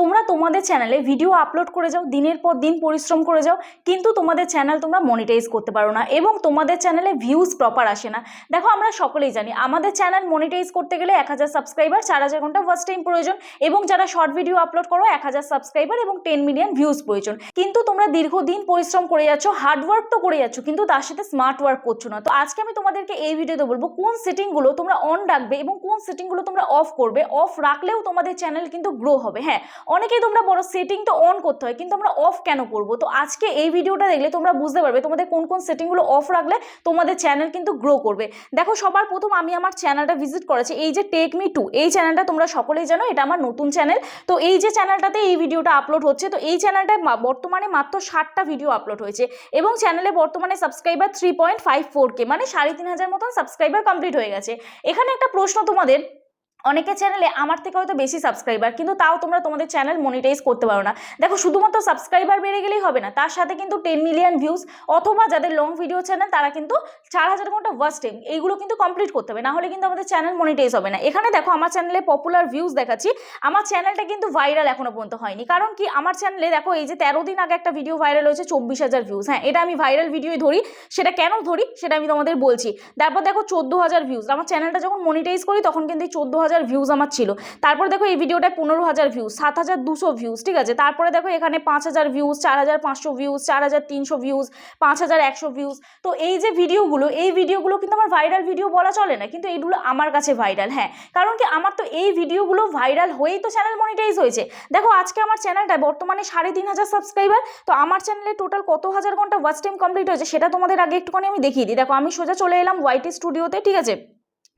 তোমরা তোমাদের চ্যানেলে ভিডিও আপলোড করে যাও, দিনের পর দিন পরিশ্রম করে যাও, কিন্তু তোমাদের চ্যানেল তোমরা মনিটাইজ করতে পারো না এবং তোমাদের চ্যানেলে ভিউজ প্রপার আসে না। দেখো আমরা সকলেই জানি আমাদের চ্যানেল মনিটাইজ করতে গেলে 1000 সাবস্ক্রাইবার, 4000 ঘন্টা ওয়াচ টাইম প্রয়োজন এবং যারা শর্ট ভিডিও আপলোড করো 1000 সাবস্ক্রাইবার এবং 10 মিলিয়ন ভিউজ প্রয়োজন। কিন্তু তোমরা দীর্ঘদিন পরিশ্রম করে যাচ্ছ, হার্ডওয়ার্ক তো করে যাচ্ছ, কিন্তু তার সাথে স্মার্ট ওয়ার্ক করছো না। তো আজকে আমি তোমাদেরকে এই ভিডিওতে বলবো কোন সেটিংগুলো তোমরা অন রাখবে এবং কোন সেটিংগুলো তোমরা অফ করবে। অফ রাখলেও তোমাদের চ্যানেল কিন্তু গ্রো হবে। হ্যাঁ, অনেকেই তোমরা বড় সেটিং তো অন করতে হয়, কিন্তু আমরা অফ কেন করবো? তো আজকে এই ভিডিওটা দেখলে তোমরা বুঝতে পারবে তোমাদের কোন কোন সেটিংগুলো অফ রাখলে তোমাদের চ্যানেল কিন্তু গ্রো করবে। দেখো সবার প্রথম আমি আমার চ্যানেলটা ভিজিট করেছি, এই যে টেক মি টু, এই চ্যানেলটা তোমরা সকলেই জানো এটা আমার নতুন চ্যানেল। তো এই যে চ্যানেলটাতে এই ভিডিওটা আপলোড হচ্ছে, তো এই চ্যানেলটায় বর্তমানে মাত্র 60টা ভিডিও আপলোড হয়েছে এবং চ্যানেলে বর্তমানে সাবস্ক্রাইবার 3.54K, মানে 3500 মতন সাবস্ক্রাইবার কমপ্লিট হয়ে গেছে। এখানে একটা প্রশ্ন তোমাদের, অনেকের চ্যানেলে আমার থেকে হয়তো বেশি সাবস্ক্রাইবার, কিন্তু তাও তোমরা তোমাদের চ্যানেল মনিটাইজ করতে পারো না। দেখো শুধুমাত্র সাবস্ক্রাইবার বেড়ে গেলেই হবে না, তার সাথে কিন্তু 10 মিলিয়ন ভিউজ অথবা যাদের লং ভিডিও চ্যানেল তারা কিন্তু 4000 ঘন্টা ওয়াচ টাইম এইগুলো কিন্তু কমপ্লিট করতে হবে, না হলে কিন্তু আমাদের চ্যানেল মনিটাইজ হবে না। এখানে দেখো আমার চ্যানেলে পপুলার ভিউজ দেখাচ্ছি, আমার চ্যানেলটা কিন্তু ভাইরাল এখনো পর্যন্ত হয়নি। কারণ কি, আমার চ্যানেলে দেখো এই যে 13 দিন আগে একটা ভিডিও ভাইরাল হয়েছে 24,000 ভিউজ। হ্যাঁ, এটা আমি ভাইরাল ভিডিওই ধরি, সেটা কেন ধরি সেটা আমি তোমাদের বলছি। তারপর দেখো 14,000 ভিউজ, আমার চ্যানেলটা যখন মনিটাইজ করি তখন কিন্তু 14,000 ভিউজ আমার ছিল। তারপর দেখো এই ভিডিওটায় 15,000 ভিউজ, 7,200 ভিউজ, ঠিক আছে। তারপরে দেখো এখানে 5,000 ভিউজ, 4,500 ভিউজ, 4,300 ভিউজ, 5,100 ভিউজ। তো এই যে ভিডিওগুলো, এই ভিডিওগুলো কিন্তু আমার ভাইরাল ভিডিও বলা চলে না, কিন্তু এইগুলো আমার কাছে ভাইরাল। হ্যাঁ, কারণ কি, আমার তো এই ভিডিওগুলো ভাইরাল হয়েই তো চ্যানেল মনিটাইজ হয়েছে। দেখো আজকে আমার চ্যানেলটা বর্তমানে 3,500 সাবস্ক্রাইবার। তো আমার চ্যানেলে টোটাল কত হাজার ঘন্টা ওয়াচ টাইম কমপ্লিট হয়েছে সেটা তোমাদের আগে একটুখানি আমি দেখিয়ে দিই। দেখো আমি সোজা চলে এলাম ওয়াইটি স্টুডিওতে, ঠিক আছে।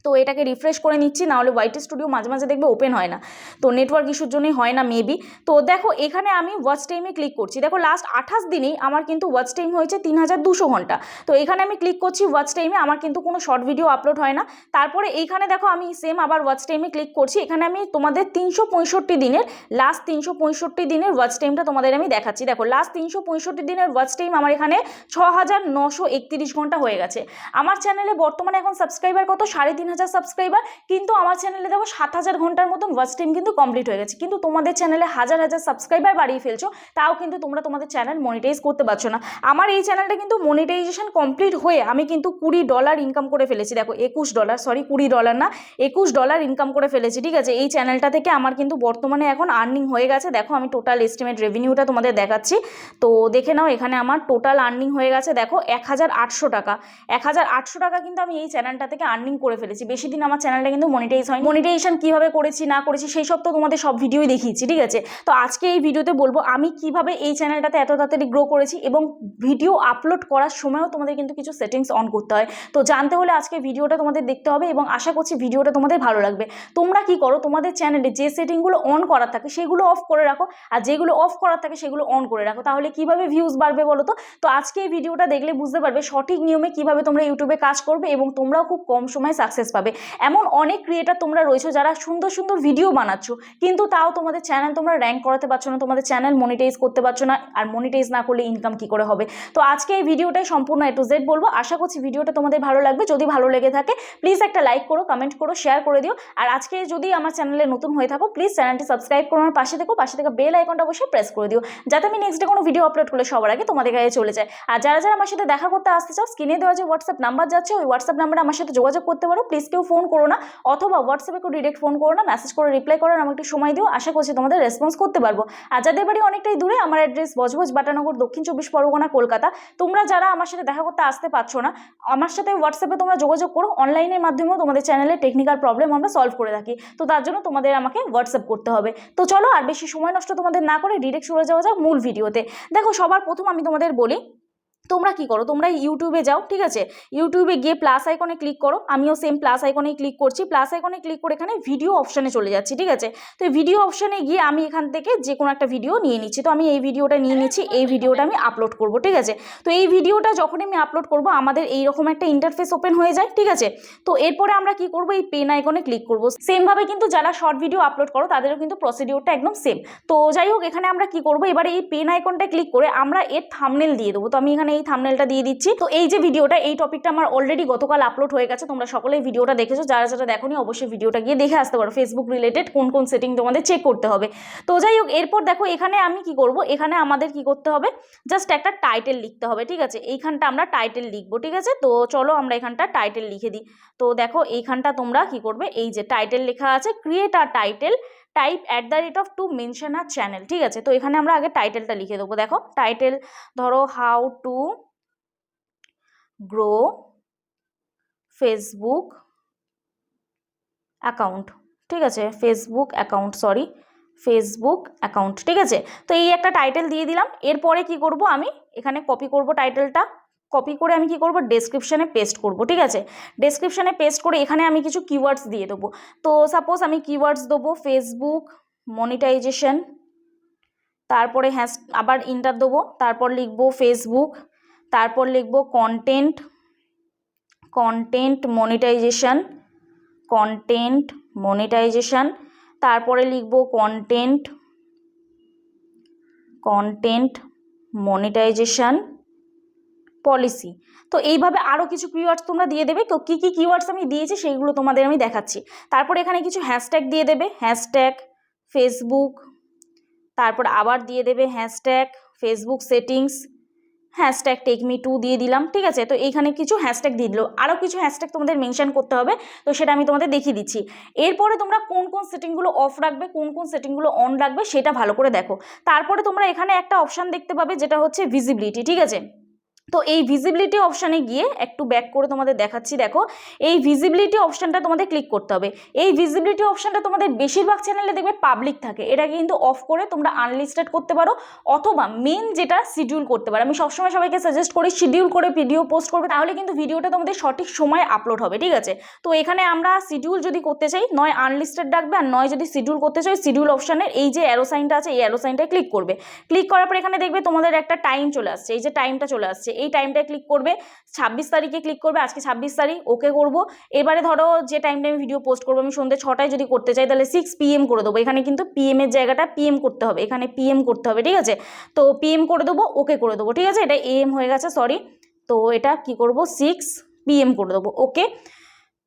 তো এটাকে রিফ্রেশ করে নিচ্ছি, নাহলে ওয়াইটি স্টুডিও মাঝে মাঝে দেখবে ওপেন হয় না, তো নেটওয়ার্ক ইস্যুর জন্যই হয় না মেবি। তো দেখো এখানে আমি ওয়াচ টাইমে ক্লিক করছি, দেখো লাস্ট 28 দিনেই আমার কিন্তু ওয়াচ টাইম হয়েছে 3,200 ঘন্টা। তো এখানে আমি ক্লিক করছি ওয়াচ টাইমে, আমার কিন্তু কোনো শর্ট ভিডিও আপলোড হয় না। তারপরে এইখানে দেখো আমি সেম আবার ওয়াচ টাইমে ক্লিক করছি, এখানে আমি তোমাদের 365 দিনের, লাস্ট 365 দিনের ওয়াচ টাইমটা তোমাদের আমি দেখাচ্ছি। দেখো লাস্ট 365 দিনের ওয়াচ টাইম আমার এখানে 6,931 ঘন্টা হয়ে গেছে। আমার চ্যানেলে বর্তমানে এখন সাবস্ক্রাইবার কত, 3,500 সাবস্ক্রাইবার, কিন্তু আমার চ্যানেলে দেখো 7,000 ঘন্টার মতন ওয়াচ টাইম কিন্তু কমপ্লিট হয়ে গেছে। কিন্তু তোমাদের চ্যানেলে হাজার হাজার সাবস্ক্রাইবার বাড়িয়ে ফেলছো, তাও কিন্তু তোমরা তোমাদের চ্যানেল মনিটাইজ করতে পারছো না। আমার এই চ্যানেলটা কিন্তু মনিটাইজেশন কমপ্লিট হয়ে আমি কিন্তু $20 ইনকাম করে ফেলেছি। দেখো $21, সরি $20 না, $21 ইনকাম করে ফেলেছি, ঠিক আছে। এই চ্যানেলটা থেকে আমার কিন্তু বর্তমানে এখন আর্নিং হয়ে গেছে। দেখো আমি টোটাল এস্টিমেট রেভিনিউটা তোমাদের দেখাচ্ছি, তো দেখে নাও। এখানে আমার টোটাল আর্নিং হয়ে গেছে দেখো 1,800 টাকা। 1,800 টাকা কিন্তু আমি এই চ্যানেলটা থেকে আর্নিং করে ফেলেছি। বেশি দিন আমার চ্যানেলটা কিন্তু মনিটাইজ হয়। মনিটাইজেশন কিভাবে করেছি না করেছি সেই সব তো তোমাদের সব ভিডিওই দেখিয়েছি, ঠিক আছে। তো আজকে এই ভিডিওতে বলবো আমি কিভাবে এই চ্যানেলটাতে এত তাড়াতাড়ি গ্রো করেছি, এবং ভিডিও আপলোড করার সময়ও তোমাদের কিন্তু কিছু সেটিংস অন করতে হয়। তো জানতে হলে আজকে ভিডিওটা তোমাদের দেখতে হবে এবং আশা করছি ভিডিওটা তোমাদের ভালো লাগবে। তোমরা কি করো, তোমাদের চ্যানেলে যে সেটিংগুলো অন করার থাকে সেগুলো অফ করে রাখো, আর যেগুলো অফ করার থাকে সেগুলো অন করে রাখো, তাহলে কিভাবে ভিউজ বাড়বে বলো তো। তো আজকে এই ভিডিওটা দেখলে বুঝতে পারবে সঠিক নিয়মে কিভাবে তোমরা ইউটিউবে কাজ করবে এবং তোমরাও খুব কম সময়ে সাকসেস পাবে। এমন অনেক ক্রিয়েটার তোমরা রয়েছো যারা সুন্দর সুন্দর ভিডিও বানাচ্ছ, কিন্তু তাও তোমাদের চ্যানেল তোমরা র্যাঙ্ক করাতে পারছো না, তোমাদের চ্যানেল মনিটাইজ করতে পারছো না, আর মনিটাইজ না করলে ইনকাম কি করে হবে। তো আজকে এই ভিডিওটাই সম্পূর্ণ A to Z বলবো। আশা করছি ভিডিওটা তোমাদের ভালো লাগবে। যদি ভালো লেগে থাকে প্লিজ একটা লাইক করো, কমেন্ট করো, শেয়ার করে দিও। আর আজকে যদি আমার চ্যানেলে নতুন হয়ে থাকো প্লিজ চ্যানেলটি সাবস্ক্রাইব করো, আমার পাশে থেকো, পাশে থেকে বেল আইকনটা অবশ্যই প্রেস করে দিও, যাতে আমি নেক্সট ডে কোনো ভিডিও আপলোড করলে সবার আগে তোমাদের কাছে চলে যায়। আর যারা যারা আমার সাথে দেখা করতে আসতে চাও, স্ক্রিনে দেওয়া যে হোয়াটসঅ্যাপ নাম্বার যাচ্ছে ওই হোয়াটসঅ্যাপ নাম্বারে আমার সাথে যোগাযোগ করতে পারো। প্লিজ কেউ ফোন করো না, অথবা হোয়াটসঅ্যাপে কেউ ডিরেক্ট ফোন করো না, মেসেজ করে রিপ্লাই করো, আমাকে একটু সময় দিও। আশা করছি তোমাদের রেসপন্স করতে পারবো। আর যাদের বাড়ি অনেকটাই দূরে, আমার অ্যাড্রেস বজবজ বাটানগর, দক্ষিণ 24 পরগনা, কলকাতা। তোমরা যারা আমার সাথে দেখা করতে আসতে পারছো না, আমার সাথে হোয়াটসঅ্যাপে তোমরা যোগাযোগ করো, অনলাইনের মাধ্যমেও তোমাদের চ্যানেলের টেকনিক্যাল প্রবলেম আমরা সলভ করে থাকি। তো তার জন্য তোমাদের আমাকে হোয়াটসঅ্যাপ করতে হবে। তো চলো আর বেশি সময় নষ্ট তোমাদের না করে ডিরেক্ট চলে যাওয়া যাক মূল ভিডিওতে। দেখো সবার প্রথম আমি তোমাদের বলি, তোমরা কি করো, তোমরা ইউটিউবে যাও, ঠিক আছে। ইউটিউবে গিয়ে প্লাস আইকনে ক্লিক করো, আমিও সেম প্লাস আইকনে ক্লিক করছি। প্লাস আইকনে ক্লিক করে এখানে ভিডিও অপশানে চলে যাচ্ছি, ঠিক আছে। তো এই ভিডিও অপশানে গিয়ে আমি এখান থেকে যে কোনো একটা ভিডিও নিয়ে নিচ্ছি। তো আমি এই ভিডিওটা নিয়ে নিচ্ছি, এই ভিডিওটা আমি আপলোড করব, ঠিক আছে। তো এই ভিডিওটা যখনই আমি আপলোড করব আমাদের এইরকম একটা ইন্টারফেস ওপেন হয়ে যায়, ঠিক আছে। তো এরপরে আমরা কি করব, এই পেন আইকনে ক্লিক করব। সেমভাবে কিন্তু যারা শর্ট ভিডিও আপলোড করো তাদেরও কিন্তু প্রসিডিওরটা একদম সেম। তো যাই হোক, এখানে আমরা কি করব, এবারে এই পেন আইকনটা ক্লিক করে আমরা এর থাম্বনেল দিয়ে দেবো। তো আমি এখানে এই এই থাম্বনেলটা দিয়ে দিচ্ছি। তো এই যে ভিডিওটা, এই টপিকটা আমার অলরেডি গতকাল আপলোড হয়ে গেছে, তোমরা সকলেই ভিডিওটা দেখেছো, যারা যারা দেখোনি অবশ্যই ভিডিওটা গিয়ে দেখে আসতে পারো, ফেসবুক রিলেটেড কোন কোন সেটিং তোমাদের চেক করতে হবে। তো যাই হোক, এরপর দেখো এখানে আমি কি করব, এখানে আমাদের কি করতে হবে, জাস্ট একটা টাইটেল লিখতে হবে, ঠিক আছে। এইখানটা আমরা টাইটেল লিখবো, ঠিক আছে। তো চলো আমরা এখানটা টাইটেল লিখে দিই। তো দেখো এইখানটা তোমরা কি করবে, এই যে টাইটেল লেখা আছে, create a title type @two mention a channel, ঠিক আছে। তো এখানে আমরা আগে টাইটেলটা লিখে দেবো। দেখো টাইটেল ধরো how to grow Facebook account, ঠিক আছে, ফেসবুক অ্যাকাউন্ট, ঠিক আছে। তো এই একটা টাইটেল দিয়ে দিলাম। এরপরে কি করব, আমি এখানে কপি করব টাইটেলটা, কপি করে আমি কি করব, ডেসক্রিপশানে পেস্ট করব, ঠিক আছে। ডেসক্রিপশানে পেস্ট করে এখানে আমি কিছু কিওয়ার্ডস দিয়ে দেবো। তো সাপোজ আমি কিওয়ার্ডস দেবো ফেসবুক মনিটাইজেশন, তারপরে আবার ইন্টার দেবো, তারপর লিখব ফেসবুক, তারপর লিখব কন্টেন্ট মনিটাইজেশন, তারপরে লিখব কন্টেন্ট মনিটাইজেশন পলিসি। তো এইভাবে আরও কিছু কিওয়ার্ডস তোমরা দিয়ে দেবে। তো কী কী কিওয়ার্ডস আমি দিয়েছি সেইগুলো তোমাদের আমি দেখাচ্ছি। তারপর এখানে কিছু হ্যাশট্যাগ দিয়ে দেবে, হ্যাশট্যাগ ফেসবুক, তারপর আবার দিয়ে দেবে হ্যাশট্যাগ ফেসবুক সেটিংস, হ্যাশট্যাগ টেকমি2 দিয়ে দিলাম, ঠিক আছে। তো এইখানে কিছু হ্যাশট্যাগ দিয়ে দিল, আরও কিছু হ্যাশট্যাগ তোমাদের মেনশন করতে হবে, তো সেটা আমি তোমাদের দেখিয়ে দিচ্ছি। এরপরে তোমরা কোন কোন সেটিংগুলো অফ রাখবে, কোন কোন সেটিংগুলো অন রাখবে সেটা ভালো করে দেখো। তারপরে তোমরা এখানে একটা অপশান দেখতে পাবে যেটা হচ্ছে ভিজিবিলিটি, ঠিক আছে। তো এই ভিজিবিলিটি অপশানে গিয়ে একটু ব্যাক করে তোমাদের দেখাচ্ছি। দেখো এই ভিজিবিলিটি অপশানটা তোমাদের ক্লিক করতে হবে। এই ভিজিবিলিটি অপশানটা তোমাদের বেশিরভাগ চ্যানেলে দেখবে পাবলিক থাকে, এটাকে কিন্তু অফ করে তোমরা আনলিস্টেড করতে পারো, অথবা মেন যেটা শিডিউল করতে পারো। আমি সবসময় সবাইকে সাজেস্ট করি শিডিউল করে ভিডিও পোস্ট করবে, তাহলে কিন্তু ভিডিওটা তোমাদের সঠিক সময়ে আপলোড হবে, ঠিক আছে। তো এখানে আমরা শিডিউল যদি করতে চাই, নয় আনলিস্টেড রাখবে, আর নয় যদি শিডিউল করতে চাই, শিডিউল অপশানের এই যে অ্যারো সাইনটা আছে, এই অ্যারো সাইনটায় ক্লিক করবে। ক্লিক করার পর এখানে দেখবে তোমাদের একটা টাইম চলে আসছে, এই যে টাইমটা চলে আসছে, এই টাইমটায় ক্লিক করবে, 26 তারিখে ক্লিক করবে, আজকে 26 তারিখ, ওকে করব। এবারে ধরো যে টাইমটা আমি ভিডিও পোস্ট করবো, আমি সন্ধ্যে 6টায় যদি করতে চাই তাহলে 6 PM করে দেবো। এখানে কিন্তু PM এর জায়গাটা PM করতে হবে, এখানে PM করতে হবে, ঠিক আছে। তো PM করে দেবো, ওকে করে দেবো, ঠিক আছে। এটা AM হয়ে গেছে, সরি। তো এটা কি করব, 6 PM করে দেবো, ওকে।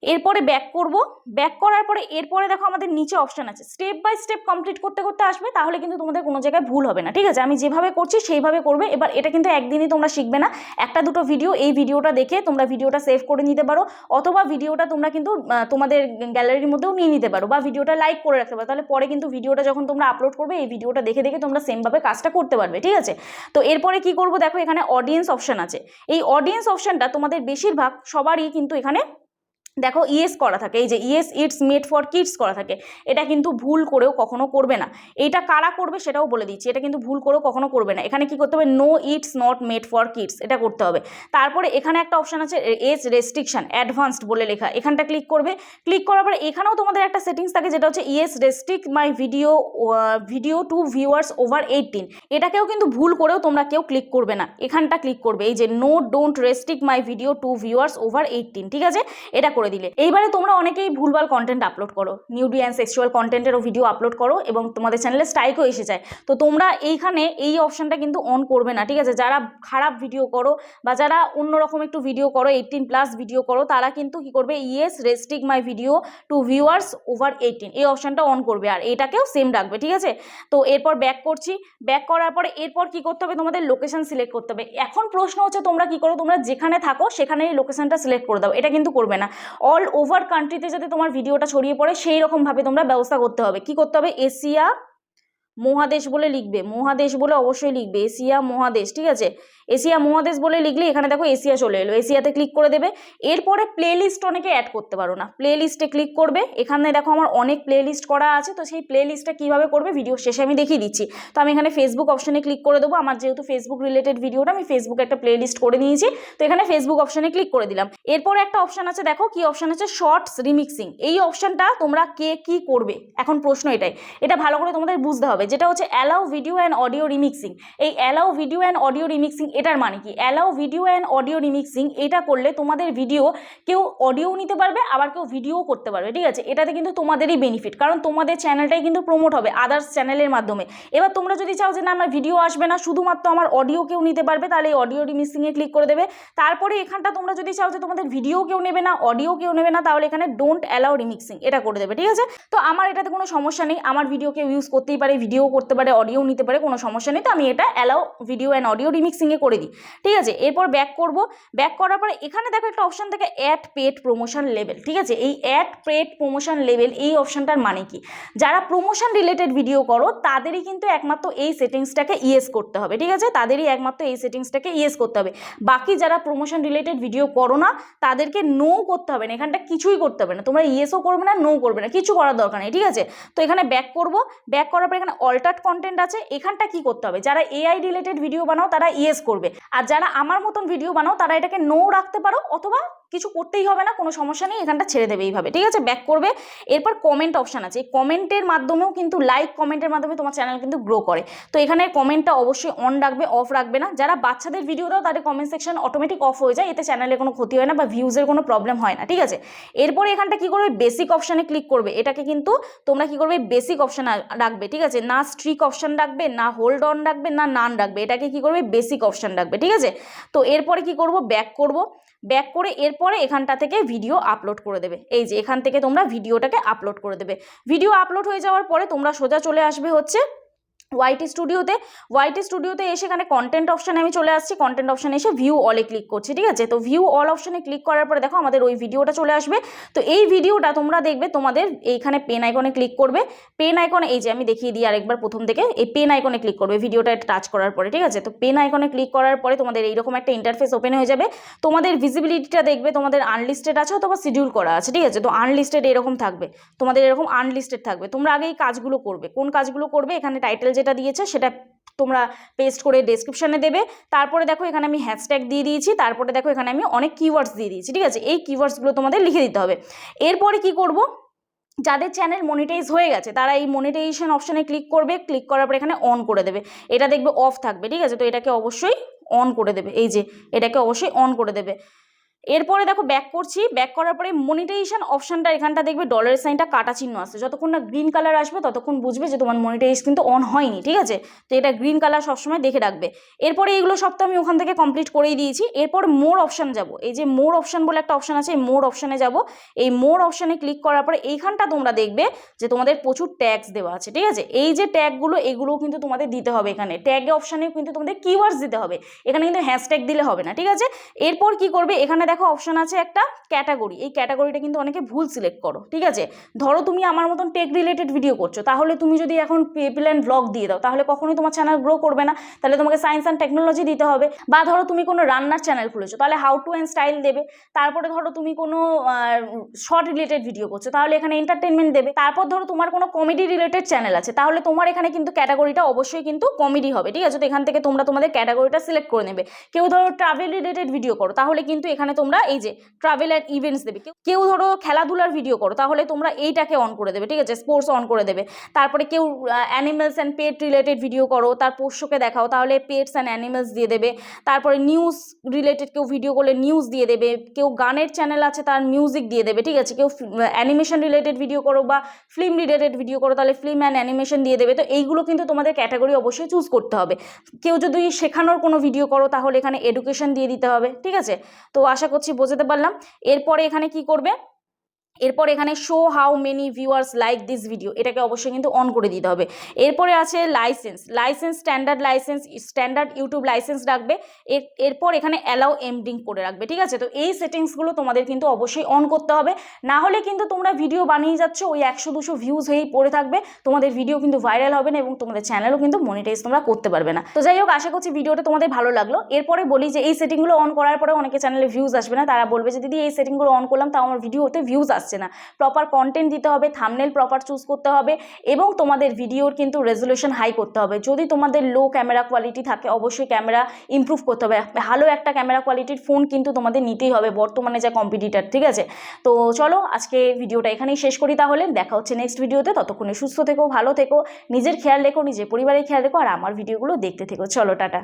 এরপরে ব্যাক করব, ব্যাক করার পরে এরপরে দেখো আমাদের নিচে অপশান আছে, স্টেপ বাই স্টেপ কমপ্লিট করতে করতে আসবে, তাহলে কিন্তু তোমাদের কোনো জায়গায় ভুল হবে না, ঠিক আছে। আমি যেভাবে করছি সেইভাবে করবে। এবার এটা কিন্তু একদিনই তোমরা শিখবে না, একটা দুটো ভিডিও, এই ভিডিওটা দেখে তোমরা ভিডিওটা সেভ করে নিতে পারো, অথবা ভিডিওটা তোমরা কিন্তু তোমাদের গ্যালারির মধ্যেও নিয়ে নিতে পারো, বা ভিডিওটা লাইক করে রাখতে পারো, তাহলে পরে কিন্তু ভিডিওটা যখন তোমরা আপলোড করবে এই ভিডিওটা দেখে দেখে তোমরা সেমভাবে কাজটা করতে পারবে, ঠিক আছে। তো এরপরে কি করব, দেখো এখানে অডিয়েন্স অপশান আছে। এই অডিয়েন্স অপশানটা তোমাদের বেশিরভাগ সবারই কিন্তু এখানে দেখো ইয়েস করা থাকে, এই যে yes it's made for kids করা থাকে, এটা কিন্তু ভুল করেও কখনো করবে না। এইটা কারা করবে সেটাও বলে দিচ্ছি, এটা কিন্তু ভুল করেও কখনো করবে না। এখানে কি করতে হবে, no it's not made for kids, এটা করতে হবে। তারপরে এখানে একটা অপশান আছে এজ রেস্ট্রিকশন অ্যাডভান্সড বলে লেখা, এখানটা ক্লিক করবে। ক্লিক করার পরে এখানেও তোমাদের একটা সেটিংস থাকে যেটা হচ্ছে yes restrict my video to viewers over 18, এটাকেও কিন্তু ভুল করেও তোমরা কেউ ক্লিক করবে না, এখানটা ক্লিক করবে, এই যে no don't restrict my video to viewers over 18, ঠিক আছে, এটা করে দিলে। এইবারে তোমরা অনেকেই ভুলভাল কন্টেন্ট আপলোড করো, নিউডি অ্যান্ড সেক্সুয়াল কন্টেন্টেরও ভিডিও আপলোড করো এবং তোমাদের চ্যানেলে স্ট্রাইকও এসে যায়। তো তোমরা এইখানে এই অপশানটা কিন্তু অন করবে না, ঠিক আছে। যারা খারাপ ভিডিও করো বা যারা অন্যরকম একটু ভিডিও করো, 18+ ভিডিও করো, তারা কিন্তু কি করবে, yes restrict my video to viewers over 18 এই অপশানটা অন করবে, আর এটাকেও সেম রাখবে, ঠিক আছে। তো এরপর ব্যাক করছি, ব্যাক করার পরে এরপর কি করতে হবে, তোমাদের লোকেশন সিলেক্ট করতে হবে। এখন প্রশ্ন হচ্ছে তোমরা কি করো, তোমরা যেখানে থাকো সেখানেই লোকেশনটা সিলেক্ট করে দাও, এটা কিন্তু করবে না। অল ওভার কান্ট্রিতে যাতে তোমার ভিডিওটা ছড়িয়ে পড়ে সেই রকমভাবে তোমরা ব্যবস্থা করতে হবে। কি করতে হবে, এশিয়া মহাদেশ বলে লিখবে, মহাদেশ বলে অবশ্যই লিখবে, এশিয়া মহাদেশ, ঠিক আছে। এশিয়া মহাদেশ বলে লিখলে এখানে দেখো এশিয়া চলে এলো, এশিয়াতে ক্লিক করে দেবে। এরপরে প্লে লিস্ট অনেকে অ্যাড করতে পারো না, প্লে লিস্টে ক্লিক করবে। এখানে দেখো আমার অনেক প্লে লিস্ট করা আছে, তো সেই প্লে লিস্টটা কীভাবে করবে ভিডিও শেষে আমি দেখিয়ে দিচ্ছি। তো আমি এখানে ফেসবুক অপশানে ক্লিক করে দেবো, আমার যেহেতু ফেসবুক রিলেটেড ভিডিওটা আমি ফেসবুকে একটা প্লে লিস্ট করে নিয়েছি, তো এখানে ফেসবুক অপশানে ক্লিক করে দিলাম। এরপরে একটা অপশান আছে, দেখো কি অপশান আছে, শর্টস রিমিক্সিং। এই অপশানটা তোমরা কে কি করবে, এখন প্রশ্ন এটাই, এটা ভালো করে তোমাদের বুঝতে হবে যেটা হচ্ছে allow video and audio remixing. এই allow video and audio remixing এটার মানে কি? Allow video and audio remixing এটা করলে তোমাদের ভিডিও কেউ অডিও নিতে পারবে, আবার কেউ ভিডিও করতে পারবে, ঠিক আছে? এটাতে কিন্তু তোমাদেরই বেনিফিট, কারণ তোমাদের চ্যানেলটাই কিন্তু প্রমোট হবে আদার্স চ্যানেলের মাধ্যমে। এবার তোমরা যদি চাও যে না আমার ভিডিও আসবে না, শুধুমাত্র আমার অডিও কেউ নিতে পারবে, তাহলে এই অডিও রিমিক্সিংয়ে ক্লিক করে দেবে। তারপরে এখানটা তোমরা যদি চাও যে তোমাদের ভিডিও কেউ নেবে না, অডিও কেউ নেবে না, তাহলে এখানে ডোন্ট অ্যালাউ রিমিক্সিং এটা করে দেবে, ঠিক আছে? তো আমার এটাতে কোনো সমস্যা নেই, আমার ভিডিও কেউ ইউজ করতেই পারে, ভিডিও করতে পারে, অডিও নিতে পারে, কোনো সমস্যা নেই। তো আমি এটা অ্যালাউ ভিডিও অ্যান্ড অডিও রিমিক্সিংয়ে করে দিই, ঠিক আছে? এরপর ব্যাক করব, ব্যাক করার পরে এখানে দেখো একটা অপশন থাকে অ্যাড পেড প্রমোশন লেভেল, ঠিক আছে? এই অ্যাড পেড প্রমোশন লেভেল এই অপশনটার মানে কি? যারা প্রমোশন রিলেটেড ভিডিও করো তাদেরই কিন্তু একমাত্র এই সেটিংসটাকে ইয়েস করতে হবে, ঠিক আছে? তাদেরই একমাত্র এই সেটিংসটাকে ইয়েস করতে হবে। বাকি যারা প্রমোশন রিলেটেড ভিডিও করো না তাদেরকে নো করতে হবে না, এখানটা কিছুই করতে হবে না, তোমরা ইয়েসও করবে না, নো করবে না, কিছু করার দরকার নেই, ঠিক আছে? তো এখানে ব্যাক করব, ব্যাক করার পর এখানে অল্টার্ড কন্টেন্ট আছে, এখানটা কি করতে হবে? যারা এআই রিলেটেড ভিডিও বানাও তারা ইয়েস করবে, আর যারা আমার মতন ভিডিও বানাও তারা এটাকে নো রাখতে পারো, অথবা কিছু করতেই হবে না, কোনো সমস্যা নেই, এখানটা ছেড়ে দেবে এইভাবে, ঠিক আছে? ব্যাক করবে। এরপর কমেন্ট অপশান আছে, এই কমেন্টের মাধ্যমেও কিন্তু লাইক কমেন্টের মাধ্যমে তোমার চ্যানেল কিন্তু গ্রো করে। তো এখানে কমেন্টটা অবশ্যই অন রাখবে, অফ রাখবে না। যারা বাচ্চাদের ভিডিও দাও তাদের কমেন্ট সেকশন অটোমেটিক অফ হয়ে যায়, এতে চ্যানেলে কোনো ক্ষতি হয় না বা ভিউজের কোনো প্রবলেম হয় না, ঠিক আছে? এরপরে এখানটা কি করবে? বেসিক অপশানে ক্লিক করবে। এটাকে কিন্তু তোমরা কি করবে? বেসিক অপশান রাখবে, ঠিক আছে? না স্ট্রিক অপশান রাখবে, না হোল্ড অন রাখবে, না নান রাখবে, এটাকে কি করবে? বেসিক অপশান রাখবে, ঠিক আছে? তো এরপরে কি করব? ব্যাক করব, ব্যাক করে এরপরে এখানটা থেকে ভিডিও আপলোড করে দেবে। এই যে এখান থেকে তোমরা ভিডিওটাকে আপলোড করে দেবে। ভিডিও আপলোড হয়ে যাওয়ার পরে তোমরা সোজা চলে আসবে হচ্ছে ওয়াইটি স্টুডিওতে এসে এখানে কন্টেন্ট অপশানে আমি চলে আসছি, কন্টেন্ট অপশানে এসে ভিউ অলে ক্লিক করছি, ঠিক আছে? তো ভিউ অল অপশানে ক্লিক করার পরে দেখো আমাদের ওই ভিডিওটা চলে আসবে। তো এই ভিডিওটা তোমরা দেখবে তোমাদের এইখানে পেন আইকনে ক্লিক করবে, পেন আইকনে এই যে আমি দেখিয়ে দিই আরেকবার প্রথম থেকে, এই পেন আইকনে ক্লিক করবে ভিডিওটা টাচ করার পরে, ঠিক আছে? তো পেন আইকনে ক্লিক করার পরে তোমাদের এইরকম একটা ইন্টারফেস ওপেন হয়ে যাবে। তোমাদের ভিজিবিলিটিটা দেখবে তোমাদের আনলিস্টেড আছে অথবা শিডিউল করা আছে, ঠিক আছে? তো আনলিস্টেড এরকম থাকবে, তোমাদের এরকম আনলিস্টেড থাকবে। তোমরা আগে এই কাজগুলো করবে, কোন কাজগুলো করবে? এখানে টাইটেল যেটা দিয়েছে সেটা তোমরা পেস্ট করে ডেসক্রিপশনে দেবে। তারপরে দেখো এখানে আমি হ্যাশট্যাগ দিয়ে দিয়েছি, তারপরে দেখো এখানে আমি অনেক কিওয়ার্ডস দিয়ে দিয়েছি, ঠিক আছে? এই কিওয়ার্ডসগুলো তোমাদের লিখে দিতে হবে। এরপরে কি করব? যাদের চ্যানেল মনিটাইজ হয়ে গেছে তারা এই মনিটাইজেশন অপশানে ক্লিক করবে, ক্লিক করার পর এখানে অন করে দেবে। এটা দেখবে অফ থাকবে, ঠিক আছে? তো এটাকে অবশ্যই অন করে দেবে, এই যে এটাকে অবশ্যই অন করে দেবে। এরপরে দেখো ব্যাক করছি, ব্যাক করার পরে মনিটাইজেশন অপশানটা এখানটা দেখবে ডলারের সাইনটা কাটা চিহ্ন আসছে, যতক্ষণ না গ্রিন কালার আসবে ততক্ষণ বুঝবে যে তোমার মনিটাইজ কিন্তু অন হয়নি, ঠিক আছে? তো এটা গ্রিন কালার সবসময় দেখে রাখবে। এরপরে এইগুলো সব তো আমি ওখান থেকে কমপ্লিট করেই দিয়েছি। এরপর মোর অপশান যাব, এই যে মোর অপশান বলে একটা অপশান আছে, এই মোর অপশানে যাব। এই মোর অপশানে ক্লিক করার পরে এইখানটা তোমরা দেখবে যে তোমাদের প্রচুর ট্যাগস দেওয়া আছে, ঠিক আছে? এই যে ট্যাগগুলো এগুলোও কিন্তু তোমাদের দিতে হবে, এখানে ট্যাগে অপশানেও কিন্তু তোমাদের কিওয়ার্ডস দিতে হবে, এখানে কিন্তু হ্যাশট্যাগ দিলে হবে না, ঠিক আছে? এরপর কি করবে? এখানে দেখো অপশান আছে একটা ক্যাটাগরি, এই ক্যাটাগরিটা কিন্তু অনেকে ভুল সিলেক্ট করো, ঠিক আছে? ধরো তুমি আমার মতন টেক রিলেটেড ভিডিও করছো, তাহলে তুমি যদি এখন পিপল অ্যান্ড ব্লগ দিয়ে দাও তাহলে কখনোই তোমার চ্যানেল গ্রো করবে না, তাহলে তোমাকে সায়েন্স অ্যান্ড টেকনোলজি দিতে হবে। বা ধরো তুমি কোনো রান্নার চ্যানেল খুলেছো, তাহলে হাউ টু অ্যান্ড স্টাইল দেবে। তারপরে ধরো তুমি কোনো শর্ট রিলেটেড ভিডিও করছো, তাহলে এখানে এন্টারটেনমেন্ট দেবে। তারপর ধরো তোমার কোনো কমেডি রিলেটেড চ্যানেল আছে, তাহলে তোমার এখানে কিন্তু ক্যাটাগরিটা অবশ্যই কিন্তু কমেডি হবে, ঠিক আছে? তো এখান থেকে তোমরা তোমাদের ক্যাটাগরিটা সিলেক্ট করে নেবে। কেউ ধরো ট্রাভেল রিলেটেড ভিডিও করো, তাহলে কিন্তু এখানে তোমরা এই যে ট্রাভেল অ্যান্ড ইভেন্টস দেবে। কেউ ধরো খেলাধুলার ভিডিও করো, তাহলে তোমরা এইটাকে অন করে দেবে, ঠিক আছে? স্পোর্টস অন করে দেবে। তারপরে কেউ animals and pet related video করো, তার পোষ্যকে দেখাও, তাহলে পেটস অ্যান্ড অ্যানিমেলস দিয়ে দেবে। তারপরে নিউজ রিলেটেড কেউ ভিডিও করলে নিউজ দিয়ে দেবে। কেউ গানের চ্যানেল আছে তার মিউজিক দিয়ে দেবে, ঠিক আছে? কেউ অ্যানিমেশন রিলেটেড ভিডিও করো বা ফিল্ম রিলেটেড ভিডিও করো, তাহলে ফিল্ম অ্যান্ড অ্যানিমেশন দিয়ে দেবে। তো এইগুলো কিন্তু তোমাদের ক্যাটাগরি অবশ্যই চুজ করতে হবে। কেউ যদি শেখানোর কোনো ভিডিও করো তাহলে এখানে এডুকেশন দিয়ে দিতে হবে, ঠিক আছে? তো আশা করছি বোঝাতে পারলাম। এরপরে এখানে কি করবে? এরপর এখানে show how many viewers like this video, এটাকে অবশ্যই কিন্তু অন করে দিতে হবে। এরপরে আছে লাইসেন্স স্ট্যান্ডার্ড ইউটিউব লাইসেন্স রাখবে। এরপর এখানে অ্যালাউ এমডিং করে রাখবে, ঠিক আছে? তো এই সেটিংসগুলো তোমাদের কিন্তু অবশ্যই অন করতে হবে, না হলে কিন্তু তোমরা ভিডিও বানিয়ে যাচ্ছ ওই 100-200 ভিউজ হয়েই পড়ে থাকবে, তোমাদের ভিডিও কিন্তু ভাইরাল হবে না এবং তোমাদের চ্যানেলও কিন্তু মনিটাইজ তোমরা করতে পারবে না। তো যাই হোক, আশা করছি ভিডিওটা তোমাদের ভালো লাগলো। এরপরে বলি যে এই সেটিংগুলো অন করার পরে অনেকে চ্যানেলে ভিউজ আসবে না, তারা বলবে যে দিদি এই সেটিংগুলো অন করলাম তাও আমার ভিডিওতে ভিউজ আসছে আসছে না। প্রপার কন্টেন্ট দিতে হবে, থাম্বনেল প্রপার চুজ করতে হবে এবং তোমাদের ভিডিওর কিন্তু রেজলিউশন হাই করতে হবে। যদি তোমাদের লো ক্যামেরা কোয়ালিটি থাকে অবশ্যই ক্যামেরা ইমপ্রুভ করতে হবে। ভালো একটা ক্যামেরা কোয়ালিটির ফোন কিন্তু তোমাদের নিতেই হবে বর্তমানে যা কম্পিটিটার, ঠিক আছে? তো চলো আজকে ভিডিওটা এখানেই শেষ করি, তাহলে দেখা হচ্ছে নেক্সট ভিডিওতে। ততক্ষণে সুস্থ থেকো, ভালো থেকো, নিজের খেয়াল রেখো, নিজের পরিবারের খেয়াল রেখো আর আমার ভিডিওগুলো দেখতে থেকো। চলো টাটা।